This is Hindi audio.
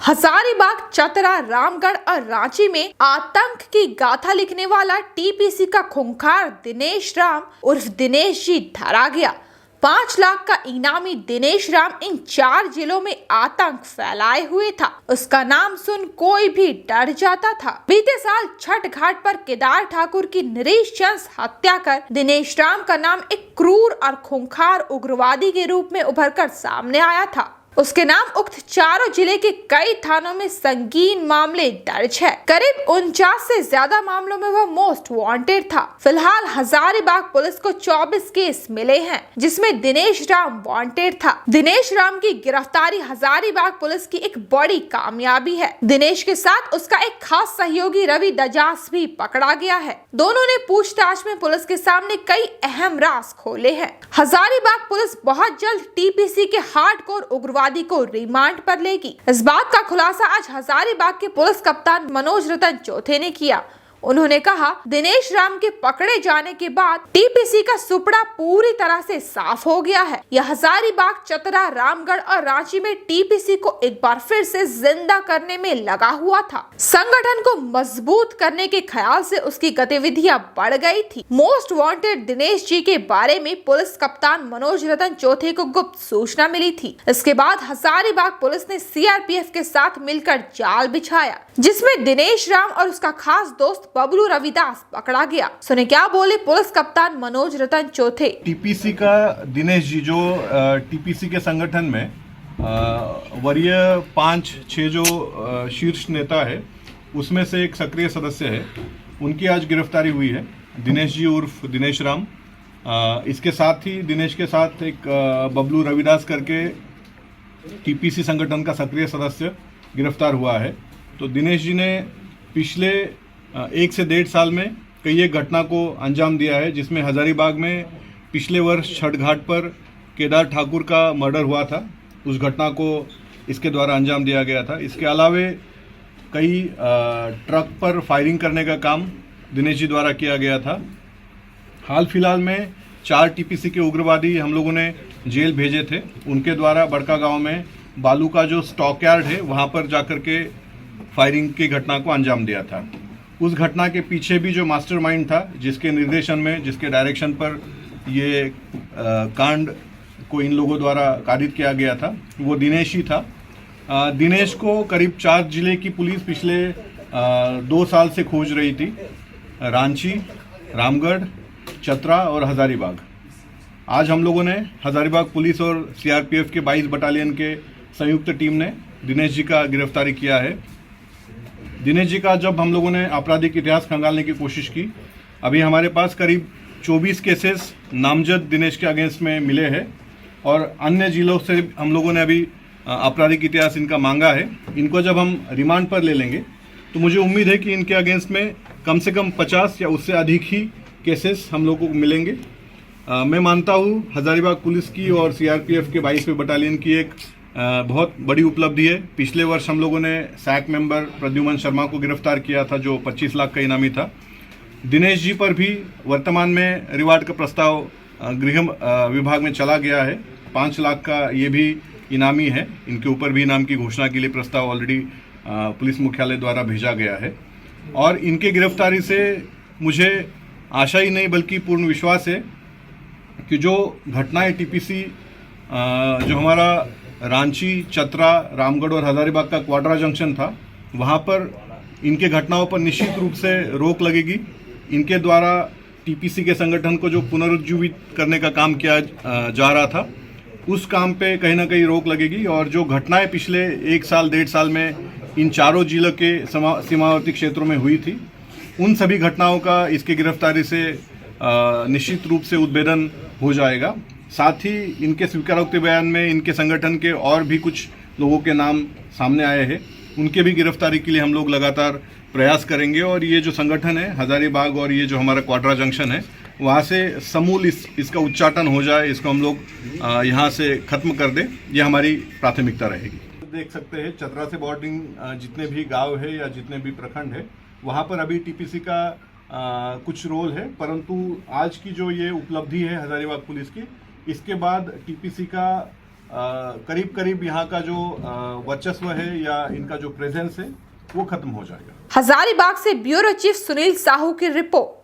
हजारीबाग, चतरा, रामगढ़ और रांची में आतंक की गाथा लिखने वाला टीपीसी का खूंखार दिनेश राम उर्फ दिनेश जी धरा गया। 5 लाख का इनामी दिनेश राम इन 4 जिलों में आतंक फैलाए हुए था। उसका नाम सुन कोई भी डर जाता था। बीते साल छठ घाट पर केदार ठाकुर की नृशंस हत्या कर दिनेश राम का नाम एक क्रूर और खूंखार उग्रवादी के रूप में उभरकर सामने आया था। उसके नाम उक्त चारों जिले के कई थानों में संगीन मामले दर्ज है। करीब 49 से ज्यादा मामलों में वह मोस्ट वांटेड था। फिलहाल हजारीबाग पुलिस को 24 केस मिले हैं, जिसमें दिनेश राम वांटेड था। दिनेश राम की गिरफ्तारी हजारीबाग पुलिस की एक बड़ी कामयाबी है। दिनेश के साथ उसका एक खास सहयोगी रवि दजास भी पकड़ा गया है। दोनों ने पूछताछ में पुलिस के सामने कई अहम राज खोले हैं। हजारीबाग पुलिस बहुत जल्द टीपीसी के हार्डकोर उग्रवादी को रिमांड पर लेगी। इस बात का खुलासा आज हजारीबाग के पुलिस कप्तान मनोज रतन चौथे ने किया। उन्होंने कहा, दिनेश राम के पकड़े जाने के बाद टीपीसी का सुपड़ा पूरी तरह से साफ हो गया है। यह हजारीबाग, चतरा, रामगढ़ और रांची में टीपीसी को एक बार फिर से जिंदा करने में लगा हुआ था। संगठन को मजबूत करने के ख्याल से उसकी गतिविधियां बढ़ गई थी। मोस्ट वांटेड दिनेश जी के बारे में पुलिस कप्तान मनोज रतन चौथे को गुप्त सूचना मिली थी। इसके बाद हजारीबाग पुलिस ने सीआरपीएफ के साथ मिलकर जाल बिछाया, जिसमें दिनेश राम और उसका खास दोस्त बबलू रविदास पकड़ा गया। सुने क्या बोले पुलिस कप्तान मनोज रतन चौथे। टीपीसी का दिनेश जी जो टीपीसी के संगठन में वरीय 5-6 जो शीर्ष नेता है उसमें से एक सक्रिय सदस्य है, उनकी आज गिरफ्तारी हुई है। दिनेश जी उर्फ दिनेश राम। इसके साथ ही दिनेश के साथ एक बबलू रविदास करके टीपीसी संगठन का सक्रिय सदस्य गिरफ्तार हुआ है। तो दिनेश जी ने पिछले 1 से 1.5 साल में कई एक घटना को अंजाम दिया है, जिसमें हजारीबाग में पिछले वर्ष छठ घाट पर केदार ठाकुर का मर्डर हुआ था। उस घटना को इसके द्वारा अंजाम दिया गया था। इसके अलावे कई ट्रक पर फायरिंग करने का काम दिनेश जी द्वारा किया गया था। हाल फिलहाल में 4 टीपीसी के उग्रवादी हम लोगों ने जेल भेजे थे। उनके द्वारा बड़का गांव में बालू का जो स्टॉक यार्ड है वहाँ पर जाकर के फायरिंग की घटना को अंजाम दिया था। उस घटना के पीछे भी जो मास्टरमाइंड था, जिसके निर्देशन में, जिसके डायरेक्शन पर ये कांड को इन लोगों द्वारा कारित किया गया था, वो दिनेश ही था। दिनेश को करीब 4 जिले की पुलिस पिछले 2 साल से खोज रही थी। रांची, रामगढ़, चतरा और हजारीबाग। आज हम लोगों ने हजारीबाग पुलिस और सीआरपीएफ के 22 बटालियन के संयुक्त टीम ने दिनेश जी का गिरफ्तारी किया है। दिनेश जी का जब हम लोगों ने आपराधिक इतिहास खंगालने की कोशिश की, अभी हमारे पास करीब 24 केसेस नामजद दिनेश के अगेंस्ट में मिले हैं और अन्य जिलों से हम लोगों ने अभी आपराधिक इतिहास इनका मांगा है। इनको जब हम रिमांड पर ले लेंगे तो मुझे उम्मीद है कि इनके अगेंस्ट में कम से कम 50 या उससे अधिक ही केसेस हम लोगों को मिलेंगे। मैं मानता हूँ हजारीबाग पुलिस की और सीआरपीएफ के 22वें बटालियन की एक बहुत बड़ी उपलब्धि है। पिछले वर्ष हम लोगों ने सैक मेंबर प्रद्युमन शर्मा को गिरफ्तार किया था, जो 25 लाख का इनामी था। दिनेश जी पर भी वर्तमान में रिवार्ड का प्रस्ताव गृह विभाग में चला गया है। 5 लाख का ये भी इनामी है। इनके ऊपर भी इनाम की घोषणा के लिए प्रस्ताव ऑलरेडी पुलिस मुख्यालय द्वारा भेजा गया है और इनके गिरफ्तारी से मुझे आशा ही नहीं बल्कि पूर्ण विश्वास है कि जो घटनाएं टीपीसी जो हमारा रांची, चतरा, रामगढ़ और हजारीबाग का क्वाड्रा जंक्शन था, वहाँ पर इनके घटनाओं पर निश्चित रूप से रोक लगेगी। इनके द्वारा टीपीसी के संगठन को जो पुनरुज्जीवित करने का काम किया जा रहा था, उस काम पे कहीं ना कहीं रोक लगेगी और जो घटनाएं पिछले 1 साल 1.5 साल में इन चारों जिलों के सीमावर्ती क्षेत्रों में हुई थी, उन सभी घटनाओं का इसके गिरफ्तारी से निश्चित रूप से उद्भेदन हो जाएगा। साथ ही इनके स्वीकारोक्ति बयान में इनके संगठन के और भी कुछ लोगों के नाम सामने आए हैं। उनके भी गिरफ्तारी के लिए हम लोग लगातार प्रयास करेंगे और ये जो संगठन है हजारीबाग और ये जो हमारा क्वाड्रा जंक्शन है, वहाँ से समूल इसका उच्चाटन हो जाए, इसको हम लोग यहाँ से खत्म कर दें, ये हमारी प्राथमिकता रहेगी। देख सकते हैं चतरा से बॉर्डरिंग जितने भी गाँव है या जितने भी प्रखंड है, वहाँ पर अभी टीपीसी का कुछ रोल है, परंतु आज की जो ये उपलब्धि है हजारीबाग पुलिस की, इसके बाद टीपीसी का करीब करीब यहाँ का जो वर्चस्व है या इनका जो प्रेजेंस है वो खत्म हो जाएगा। हजारीबाग से ब्यूरो चीफ सुनील साहू की रिपोर्ट।